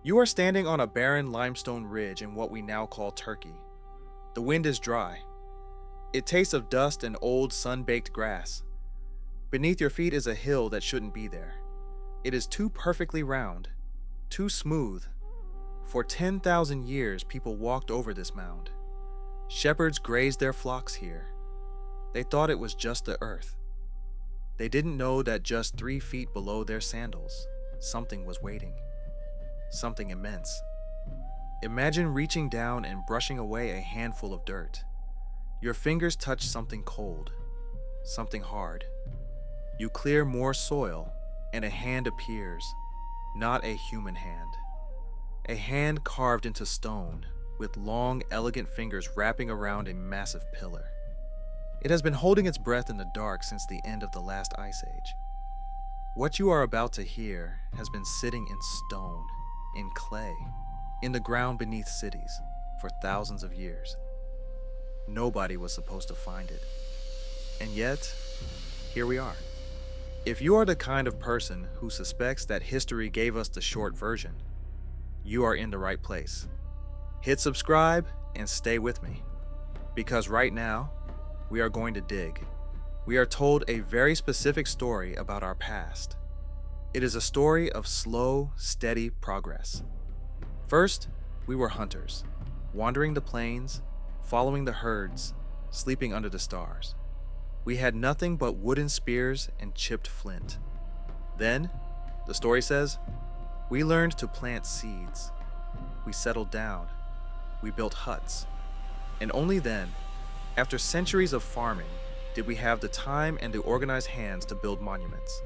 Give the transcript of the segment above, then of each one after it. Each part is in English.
You are standing on a barren limestone ridge in what we now call Turkey. The wind is dry. It tastes of dust and old sun-baked grass. Beneath your feet is a hill that shouldn't be there. It is too perfectly round, too smooth. For 10,000 years, people walked over this mound. Shepherds grazed their flocks here. They thought it was just the earth. They didn't know that just 3 feet below their sandals, something was waiting. Something immense. Imagine reaching down and brushing away a handful of dirt. Your fingers touch something cold, something hard. You clear more soil, and a hand appears, not a human hand. A hand carved into stone, with long, elegant fingers wrapping around a massive pillar. It has been holding its breath in the dark since the end of the last ice age. What you are about to hear has been sitting in stone, in clay, in the ground beneath cities, for thousands of years. Nobody was supposed to find it. And yet, here we are. If you are the kind of person who suspects that history gave us the short version, you are in the right place. Hit subscribe and stay with me, because right now, we are going to dig. We are told a very specific story about our past. It is a story of slow, steady progress. First, we were hunters, wandering the plains, following the herds, sleeping under the stars. We had nothing but wooden spears and chipped flint. Then, the story says, we learned to plant seeds. We settled down. We built huts. And only then, after centuries of farming, did we have the time and the organized hands to build monuments.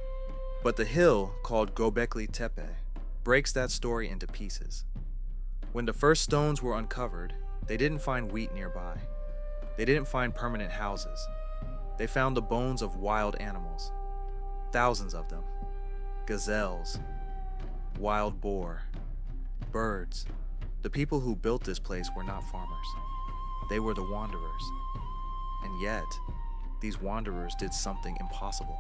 But the hill, called Göbekli Tepe, breaks that story into pieces. When the first stones were uncovered, they didn't find wheat nearby. They didn't find permanent houses. They found the bones of wild animals. Thousands of them. Gazelles, wild boar, birds. The people who built this place were not farmers. They were the wanderers. And yet, these wanderers did something impossible.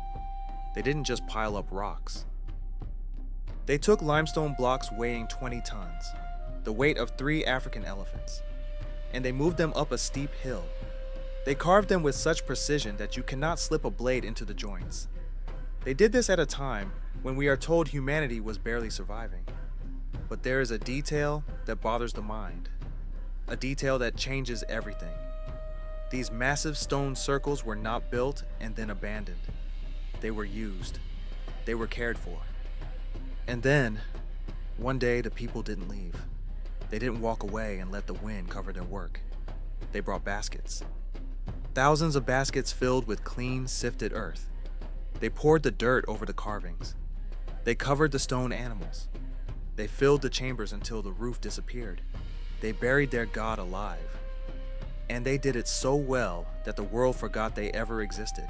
They didn't just pile up rocks. They took limestone blocks weighing 20 tons, the weight of 3 African elephants, and they moved them up a steep hill. They carved them with such precision that you cannot slip a blade into the joints. They did this at a time when we are told humanity was barely surviving. But there is a detail that bothers the mind, a detail that changes everything. These massive stone circles were not built and then abandoned. They were used. They were cared for. And then, one day the people didn't leave. They didn't walk away and let the wind cover their work. They brought baskets. Thousands of baskets filled with clean, sifted earth. They poured the dirt over the carvings. They covered the stone animals. They filled the chambers until the roof disappeared. They buried their god alive. And they did it so well that the world forgot they ever existed.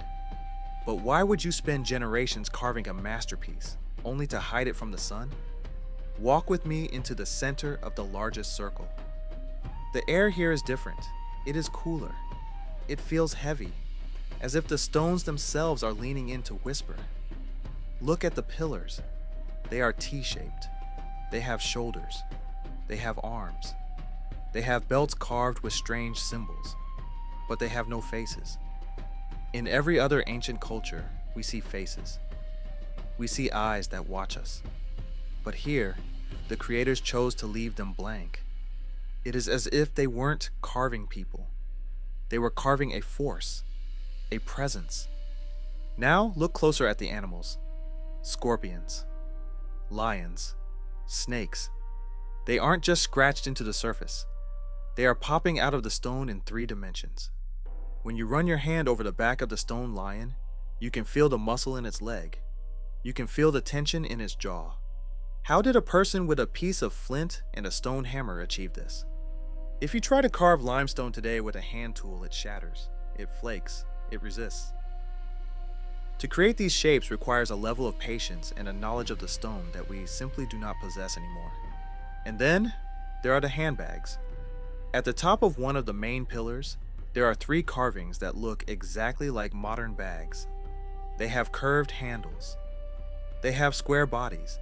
But why would you spend generations carving a masterpiece, only to hide it from the sun? Walk with me into the center of the largest circle. The air here is different. It is cooler. It feels heavy, as if the stones themselves are leaning in to whisper. Look at the pillars. They are T-shaped. They have shoulders. They have arms. They have belts carved with strange symbols, but they have no faces. In every other ancient culture, we see faces. We see eyes that watch us. But here, the creators chose to leave them blank. It is as if they weren't carving people. They were carving a force, a presence. Now look closer at the animals. Scorpions, lions, snakes. They aren't just scratched into the surface. They are popping out of the stone in 3 dimensions. When you run your hand over the back of the stone lion, you can feel the muscle in its leg. You can feel the tension in its jaw. How did a person with a piece of flint and a stone hammer achieve this? If you try to carve limestone today with a hand tool, it shatters, it flakes, it resists. To create these shapes requires a level of patience and a knowledge of the stone that we simply do not possess anymore. And then, there are the handbags. At the top of one of the main pillars, there are 3 carvings that look exactly like modern bags. They have curved handles. They have square bodies.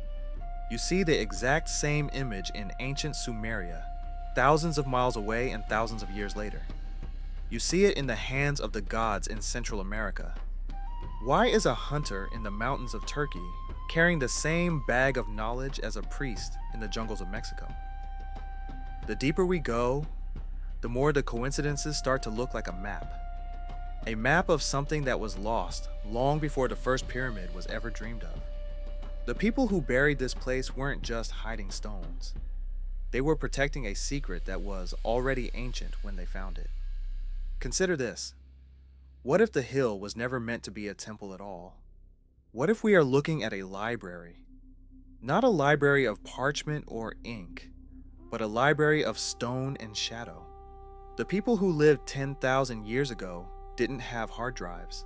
You see the exact same image in ancient Sumeria, thousands of miles away and thousands of years later. You see it in the hands of the gods in Central America. Why is a hunter in the mountains of Turkey carrying the same bag of knowledge as a priest in the jungles of Mexico? The deeper we go, the more the coincidences start to look like a map. A map of something that was lost long before the first pyramid was ever dreamed of. The people who buried this place weren't just hiding stones. They were protecting a secret that was already ancient when they found it. Consider this. What if the hill was never meant to be a temple at all? What if we are looking at a library? Not a library of parchment or ink, but a library of stone and shadow. The people who lived 10,000 years ago didn't have hard drives.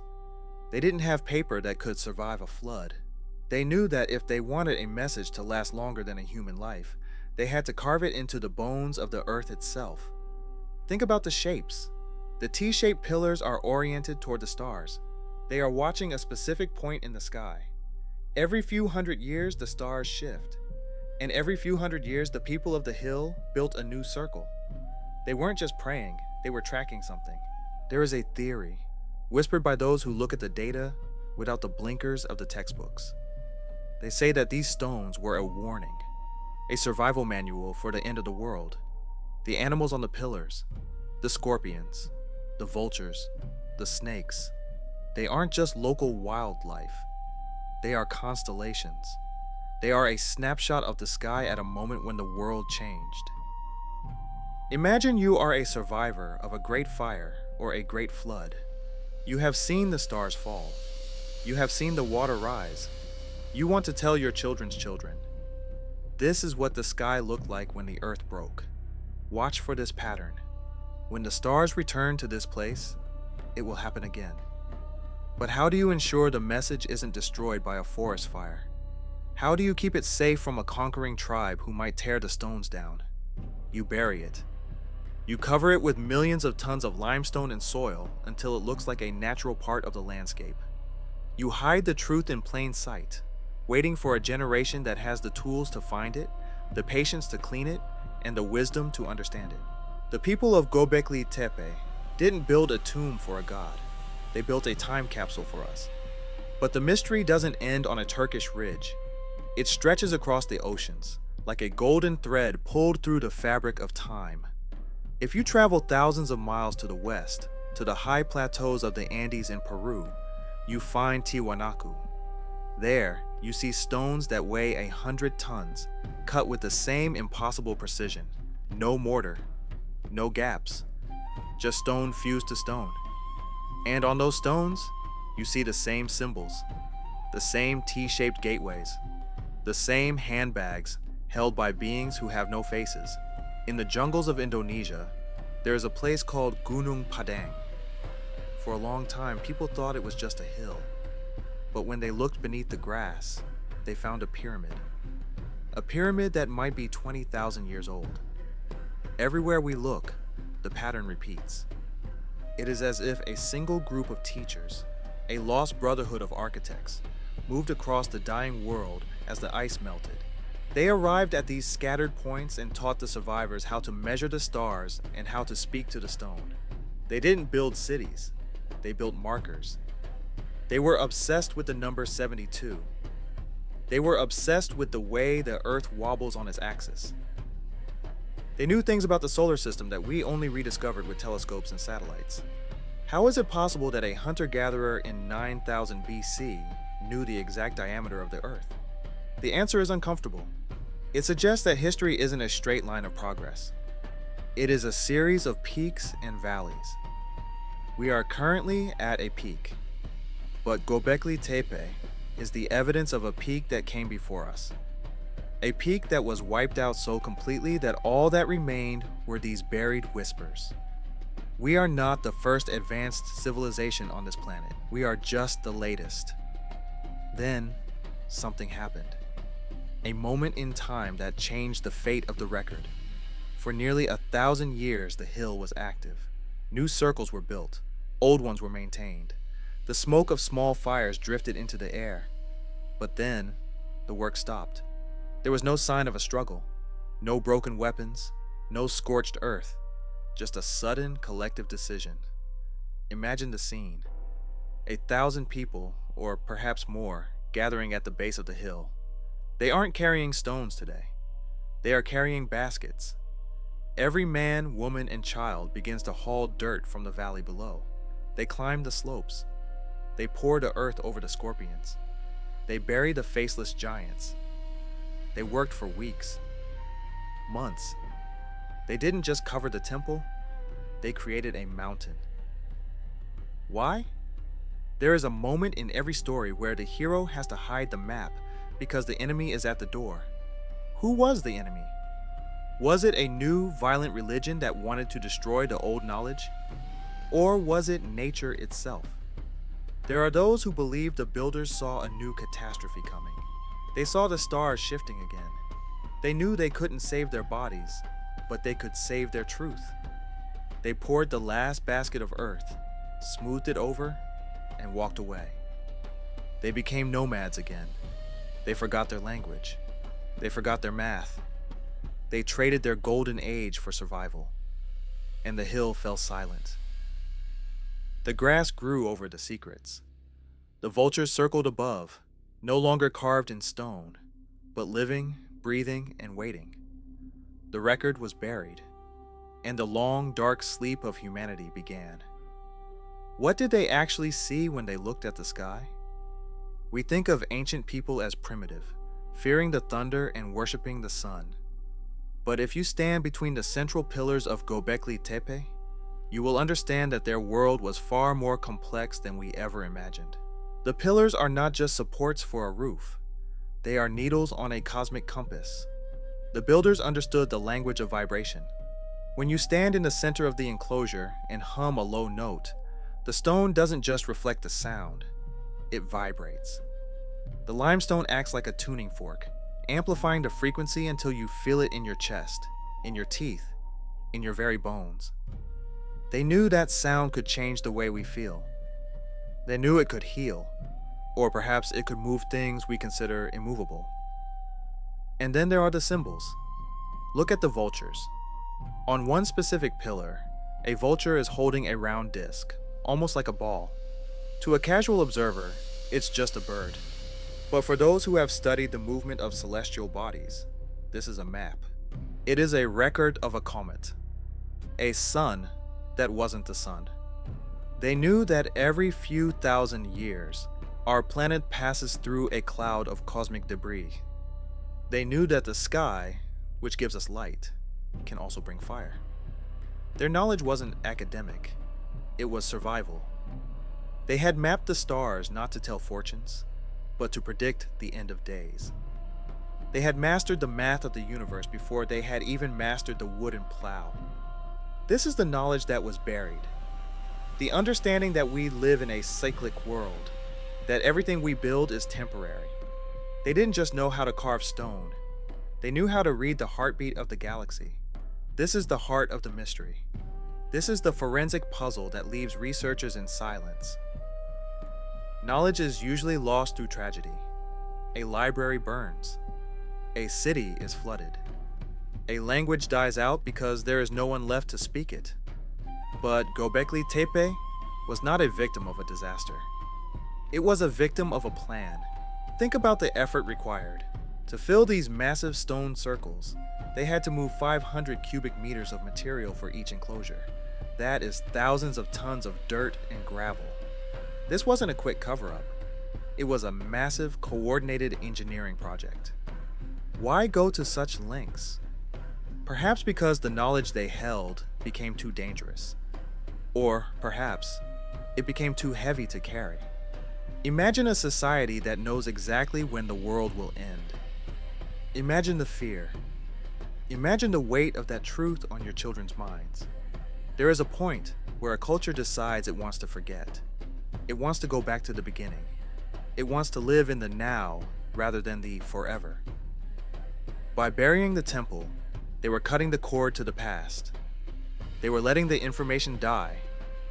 They didn't have paper that could survive a flood. They knew that if they wanted a message to last longer than a human life, they had to carve it into the bones of the earth itself. Think about the shapes. The T-shaped pillars are oriented toward the stars. They are watching a specific point in the sky. Every few hundred years, the stars shift. And every few hundred years, the people of the hill built a new circle. They weren't just praying, they were tracking something. There is a theory, whispered by those who look at the data without the blinkers of the textbooks. They say that these stones were a warning, a survival manual for the end of the world. The animals on the pillars, the scorpions, the vultures, the snakes, they aren't just local wildlife. They are constellations. They are a snapshot of the sky at a moment when the world changed. Imagine you are a survivor of a great fire or a great flood. You have seen the stars fall. You have seen the water rise. You want to tell your children's children. This is what the sky looked like when the earth broke. Watch for this pattern. When the stars return to this place, it will happen again. But how do you ensure the message isn't destroyed by a forest fire? How do you keep it safe from a conquering tribe who might tear the stones down? You bury it. You cover it with millions of tons of limestone and soil until it looks like a natural part of the landscape. You hide the truth in plain sight, waiting for a generation that has the tools to find it, the patience to clean it, and the wisdom to understand it. The people of Göbekli Tepe didn't build a tomb for a god. They built a time capsule for us. But the mystery doesn't end on a Turkish ridge. It stretches across the oceans, like a golden thread pulled through the fabric of time. If you travel thousands of miles to the west, to the high plateaus of the Andes in Peru, you find Tiwanaku. There, you see stones that weigh 100 tons, cut with the same impossible precision. No mortar, no gaps, just stone fused to stone. And on those stones, you see the same symbols, the same T-shaped gateways, the same handbags held by beings who have no faces. In the jungles of Indonesia, there is a place called Gunung Padang. For a long time, people thought it was just a hill. But when they looked beneath the grass, they found a pyramid. A pyramid that might be 20,000 years old. Everywhere we look, the pattern repeats. It is as if a single group of teachers, a lost brotherhood of architects, moved across the dying world as the ice melted. They arrived at these scattered points and taught the survivors how to measure the stars and how to speak to the stone. They didn't build cities, they built markers. They were obsessed with the number 72. They were obsessed with the way the Earth wobbles on its axis. They knew things about the solar system that we only rediscovered with telescopes and satellites. How is it possible that a hunter-gatherer in 9000 BC knew the exact diameter of the Earth? The answer is uncomfortable. It suggests that history isn't a straight line of progress. It is a series of peaks and valleys. We are currently at a peak, but Göbekli Tepe is the evidence of a peak that came before us. A peak that was wiped out so completely that all that remained were these buried whispers. We are not the first advanced civilization on this planet. We are just the latest. Then, something happened. A moment in time that changed the fate of the record. For nearly 1,000 years, the hill was active. New circles were built. Old ones were maintained. The smoke of small fires drifted into the air. But then, the work stopped. There was no sign of a struggle, no broken weapons, no scorched earth, just a sudden collective decision. Imagine the scene. 1,000 people, or perhaps more, gathering at the base of the hill. They aren't carrying stones today. They are carrying baskets. Every man, woman, and child begins to haul dirt from the valley below. They climb the slopes. They pour the earth over the scorpions. They bury the faceless giants. They worked for weeks, months. They didn't just cover the temple, they created a mountain. Why? There is a moment in every story where the hero has to hide the map because the enemy is at the door. Who was the enemy? Was it a new, violent religion that wanted to destroy the old knowledge? Or was it nature itself? There are those who believe the builders saw a new catastrophe coming. They saw the stars shifting again. They knew they couldn't save their bodies, but they could save their truth. They poured the last basket of earth, smoothed it over, and walked away. They became nomads again. They forgot their language. They forgot their math. They traded their golden age for survival. And the hill fell silent. The grass grew over the secrets. The vultures circled above, no longer carved in stone, but living, breathing, and waiting. The record was buried, and the long, dark sleep of humanity began. What did they actually see when they looked at the sky? We think of ancient people as primitive, fearing the thunder and worshiping the sun. But if you stand between the central pillars of Göbekli Tepe, you will understand that their world was far more complex than we ever imagined. The pillars are not just supports for a roof. They are needles on a cosmic compass. The builders understood the language of vibration. When you stand in the center of the enclosure and hum a low note, the stone doesn't just reflect the sound, it vibrates. The limestone acts like a tuning fork, amplifying the frequency until you feel it in your chest, in your teeth, in your very bones. They knew that sound could change the way we feel. They knew it could heal, or perhaps it could move things we consider immovable. And then there are the symbols. Look at the vultures. On one specific pillar, a vulture is holding a round disc, almost like a ball. To a casual observer, it's just a bird. But for those who have studied the movement of celestial bodies, this is a map. It is a record of a comet, a sun that wasn't the sun. They knew that every few thousand years, our planet passes through a cloud of cosmic debris. They knew that the sky, which gives us light, can also bring fire. Their knowledge wasn't academic, it was survival. They had mapped the stars not to tell fortunes, but to predict the end of days. They had mastered the math of the universe before they had even mastered the wooden plow. This is the knowledge that was buried. The understanding that we live in a cyclic world, that everything we build is temporary. They didn't just know how to carve stone. They knew how to read the heartbeat of the galaxy. This is the heart of the mystery. This is the forensic puzzle that leaves researchers in silence. Knowledge is usually lost through tragedy. A library burns. A city is flooded. A language dies out because there is no one left to speak it. But Göbekli Tepe was not a victim of a disaster. It was a victim of a plan. Think about the effort required. To fill these massive stone circles, they had to move 500 cubic meters of material for each enclosure. That is thousands of tons of dirt and gravel. This wasn't a quick cover-up. It was a massive, coordinated engineering project. Why go to such lengths? Perhaps because the knowledge they held became too dangerous. Or perhaps it became too heavy to carry. Imagine a society that knows exactly when the world will end. Imagine the fear. Imagine the weight of that truth on your children's minds. There is a point where a culture decides it wants to forget. It wants to go back to the beginning. It wants to live in the now rather than the forever. By burying the temple, they were cutting the cord to the past. They were letting the information die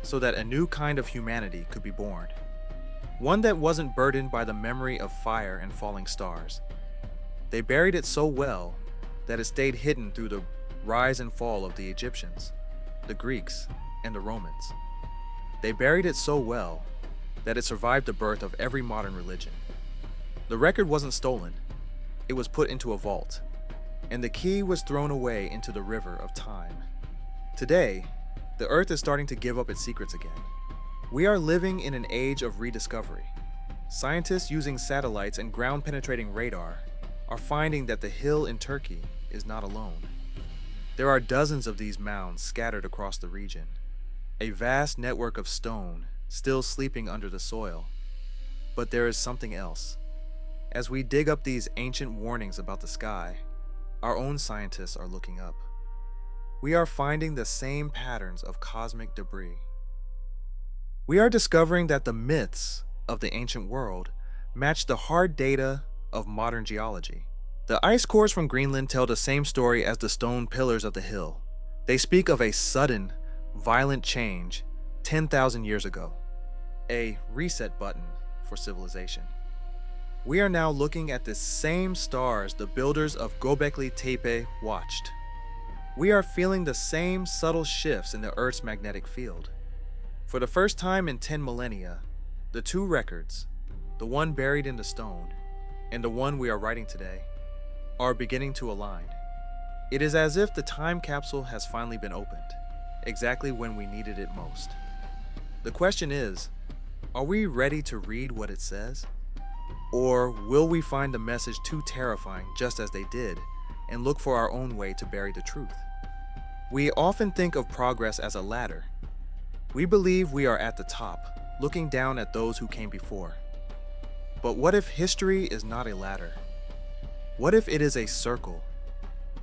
so that a new kind of humanity could be born. One that wasn't burdened by the memory of fire and falling stars. They buried it so well that it stayed hidden through the rise and fall of the Egyptians, the Greeks, and the Romans. They buried it so well that it survived the birth of every modern religion. The record wasn't stolen, it was put into a vault, and the key was thrown away into the river of time. Today, the Earth is starting to give up its secrets again. We are living in an age of rediscovery. Scientists using satellites and ground-penetrating radar are finding that the hill in Turkey is not alone. There are dozens of these mounds scattered across the region, a vast network of stone still sleeping under the soil. But there is something else. As we dig up these ancient warnings about the sky, our own scientists are looking up. We are finding the same patterns of cosmic debris. We are discovering that the myths of the ancient world match the hard data of modern geology. The ice cores from Greenland tell the same story as the stone pillars of the hill. They speak of a sudden, violent change 10,000 years ago, a reset button for civilization. We are now looking at the same stars the builders of Göbekli Tepe watched. We are feeling the same subtle shifts in the Earth's magnetic field. For the first time in 10 millennia, the two records, the one buried in the stone and the one we are writing today, are beginning to align. It is as if the time capsule has finally been opened, exactly when we needed it most. The question is, are we ready to read what it says? Or will we find the message too terrifying just as they did and look for our own way to bury the truth? We often think of progress as a ladder. We believe we are at the top, looking down at those who came before. But what if history is not a ladder? What if it is a circle?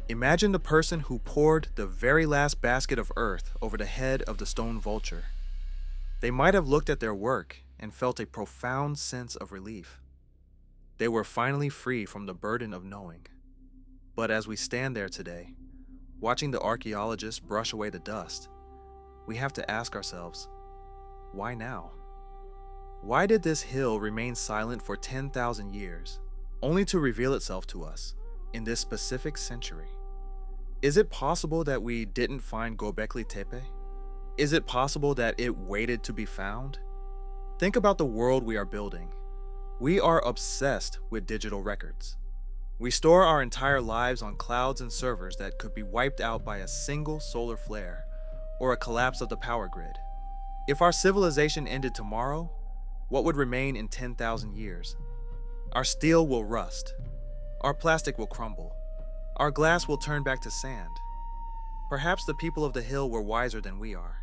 Imagine the person who poured the very last basket of earth over the head of the stone vulture. They might have looked at their work and felt a profound sense of relief. They were finally free from the burden of knowing. But as we stand there today, watching the archaeologists brush away the dust, we have to ask ourselves, why now? Why did this hill remain silent for 10,000 years, only to reveal itself to us in this specific century? Is it possible that we didn't find Göbekli Tepe? Is it possible that it waited to be found? Think about the world we are building. We are obsessed with digital records. We store our entire lives on clouds and servers that could be wiped out by a single solar flare or a collapse of the power grid. If our civilization ended tomorrow, what would remain in 10,000 years? Our steel will rust. Our plastic will crumble. Our glass will turn back to sand. Perhaps the people of the hill were wiser than we are.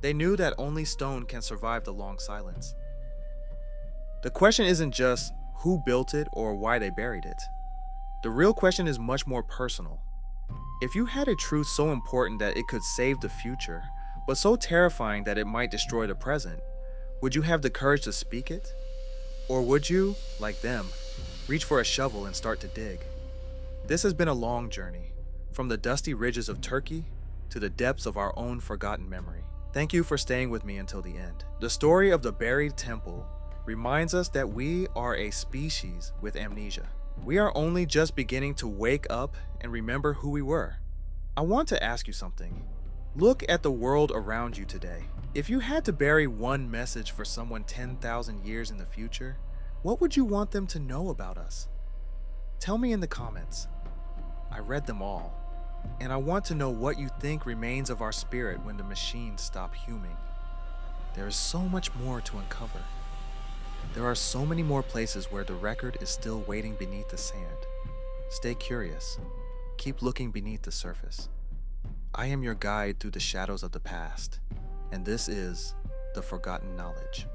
They knew that only stone can survive the long silence. The question isn't just who built it or why they buried it. The real question is much more personal. If you had a truth so important that it could save the future, but so terrifying that it might destroy the present, would you have the courage to speak it? Or would you, like them, reach for a shovel and start to dig? This has been a long journey, from the dusty ridges of Turkey to the depths of our own forgotten memory. Thank you for staying with me until the end. The story of the buried temple reminds us that we are a species with amnesia. We are only just beginning to wake up and remember who we were. I want to ask you something. Look at the world around you today. If you had to bury one message for someone 10,000 years in the future, what would you want them to know about us? Tell me in the comments. I read them all, and I want to know what you think remains of our spirit when the machines stop huming. There is so much more to uncover. There are so many more places where the record is still waiting beneath the sand. Stay curious. Keep looking beneath the surface. I am your guide through the shadows of the past, and this is The Forgotten Knowledge.